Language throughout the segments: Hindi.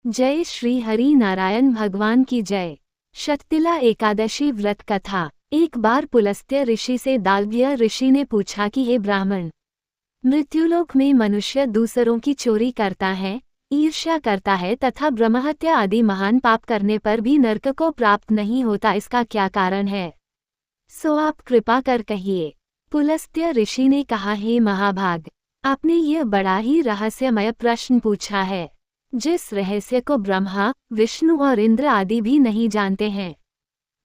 जय श्री हरि नारायण भगवान की जय। शततिला एकादशी व्रत कथा। एक बार पुलस्त्य ऋषि से दालव्य ऋषि ने पूछा कि हे ब्राह्मण, मृत्युलोक में मनुष्य दूसरों की चोरी करता है, ईर्ष्या करता है तथा ब्रह्महत्या आदि महान पाप करने पर भी नरक को प्राप्त नहीं होता, इसका क्या कारण है? सो आप कृपा कर कहिए। पुलस्त्य ऋषि ने कहा, हे महाभाग, आपने यह बड़ा ही रहस्यमय प्रश्न पूछा है, जिस रहस्य को ब्रह्मा, विष्णु और इंद्र आदि भी नहीं जानते हैं।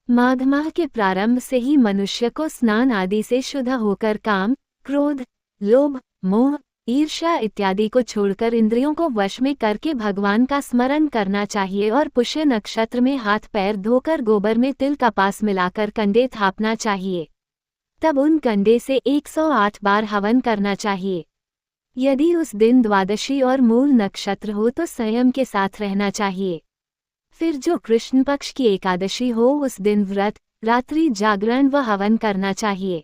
माघ माह के प्रारंभ से ही मनुष्य को स्नान आदि से शुद्ध होकर काम, क्रोध, लोभ, मोह, ईर्ष्या इत्यादि को छोड़कर इंद्रियों को वश में करके भगवान का स्मरण करना चाहिए और पुष्य नक्षत्र में हाथ पैर धोकर गोबर में तिल कपास मिलाकर कंडे थापना चाहिए। तब उन कंडे से 108 बार हवन करना चाहिए। यदि उस दिन द्वादशी और मूल नक्षत्र हो तो संयम के साथ रहना चाहिए। फिर जो कृष्ण पक्ष की एकादशी हो उस दिन व्रत, रात्रि जागरण व हवन करना चाहिए।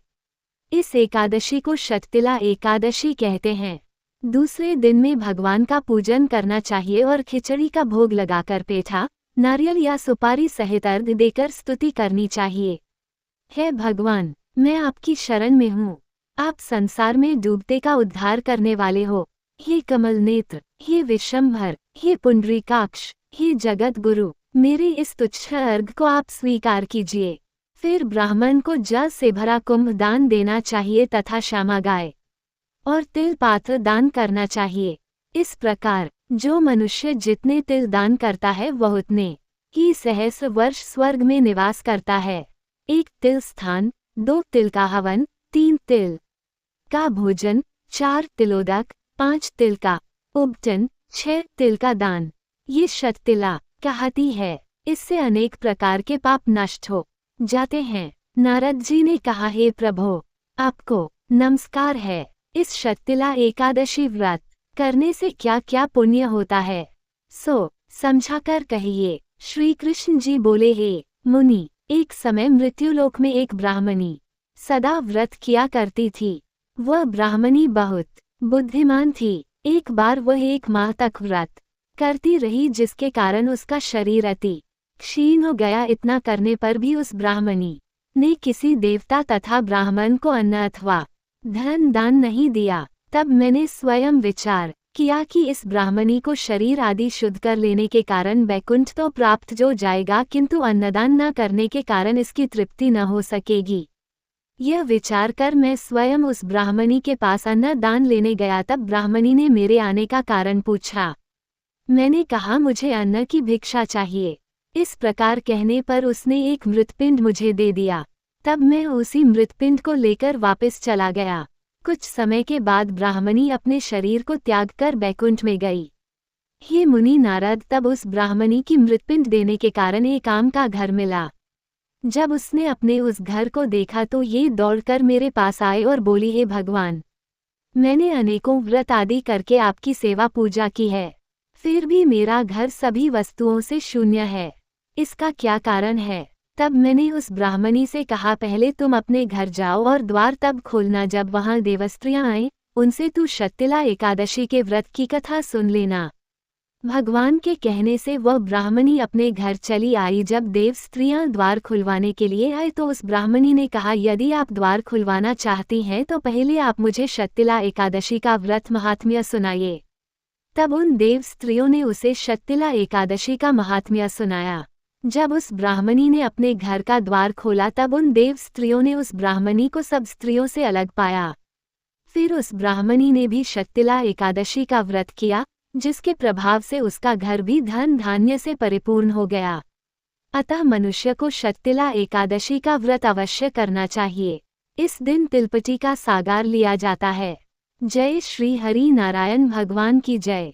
इस एकादशी को शततिला एकादशी कहते हैं। दूसरे दिन में भगवान का पूजन करना चाहिए और खिचड़ी का भोग लगाकर पेठा, नारियल या सुपारी सहित अर्घ देकर स्तुति करनी चाहिए। हे भगवान, मैं आपकी शरण में हूँ। आप संसार में डूबते का उद्धार करने वाले हो। हे कमल नेत्र, हे विशंभर, हे पुंडरीकाक्ष, हे जगत गुरु, मेरे इस तुच्छ अर्घ को आप स्वीकार कीजिए। फिर ब्राह्मण को जल से भरा कुंभ दान देना चाहिए तथा श्यामा गाय और तिल पात्र दान करना चाहिए। इस प्रकार जो मनुष्य जितने तिल दान करता है वह उतने ही सहस्र वर्ष स्वर्ग में निवास करता है। 1 तिल स्थान, 2 तिल का हवन, 3 तिल का भोजन, 4 तिलोदक, 5 तिल का उपटन, 6 तिल का दान। ये शततिला कहती है। इससे अनेक प्रकार के पाप नष्ट हो जाते हैं। नारद जी ने कहा, हे प्रभो, आपको नमस्कार है। इस शततिला एकादशी व्रत करने से क्या क्या पुण्य होता है, सो समझाकर कहिए। श्री कृष्ण जी बोले, हे मुनि, एक समय मृत्युलोक में एक ब्राह्मणी सदा व्रत किया करती थी। वह ब्राह्मणी बहुत बुद्धिमान थी। एक बार वह 1 माह तक व्रत करती रही, जिसके कारण उसका शरीर अति क्षीण हो गया। इतना करने पर भी उस ब्राह्मणी ने किसी देवता तथा ब्राह्मण को अन्न अथवा धन दान नहीं दिया। तब मैंने स्वयं विचार किया कि इस ब्राह्मणी को शरीर आदि शुद्ध कर लेने के कारण वैकुंठ तो प्राप्त जो जाएगा, किंतु अन्नदान न करने के कारण इसकी तृप्ति न हो सकेगी। यह विचार कर मैं स्वयं उस ब्राह्मणी के पास अन्न दान लेने गया। तब ब्राह्मणी ने मेरे आने का कारण पूछा। मैंने कहा, मुझे अन्न की भिक्षा चाहिए। इस प्रकार कहने पर उसने एक मृतपिंड मुझे दे दिया। तब मैं उसी मृतपिंड को लेकर वापस चला गया। कुछ समय के बाद ब्राह्मणी अपने शरीर को त्याग कर बैकुंठ में गई। हे मुनि नारद, तब उस ब्राह्मणी की मृतपिंड देने के कारण एक आम का घर मिला। जब उसने अपने उस घर को देखा तो ये दौड़कर मेरे पास आए और बोली, हे भगवान, मैंने अनेकों व्रत आदि करके आपकी सेवा पूजा की है, फिर भी मेरा घर सभी वस्तुओं से शून्य है। इसका क्या कारण है? तब मैंने उस ब्राह्मणी से कहा, पहले तुम अपने घर जाओ और द्वार तब खोलना जब वहां देवस्त्रियां आए, उनसे तू शततिला एकादशी के व्रत की कथा सुन लेना। भगवान के कहने से वह ब्राह्मणी अपने घर चली आई। जब देव स्त्रियां द्वार खुलवाने के लिए आए तो उस ब्राह्मणी ने कहा, यदि आप द्वार खुलवाना चाहती हैं तो पहले आप मुझे शततिला एकादशी का व्रत महात्म्य सुनाइए। तब उन देव स्त्रियों ने उसे शततिला एकादशी का महात्म्य सुनाया। जब उस ब्राह्मणी ने अपने घर का द्वार खोला तब उन देव स्त्रियों ने उस ब्राह्मणी को सब स्त्रियों से अलग पाया। फिर उस ब्राह्मणी ने भी शततिला एकादशी का व्रत किया, जिसके प्रभाव से उसका घर भी धन धान्य से परिपूर्ण हो गया। अतः मनुष्य को शततिला एकादशी का व्रत अवश्य करना चाहिए। इस दिन तिलपटी का सागार लिया जाता है। जय श्री हरि नारायण भगवान की जय।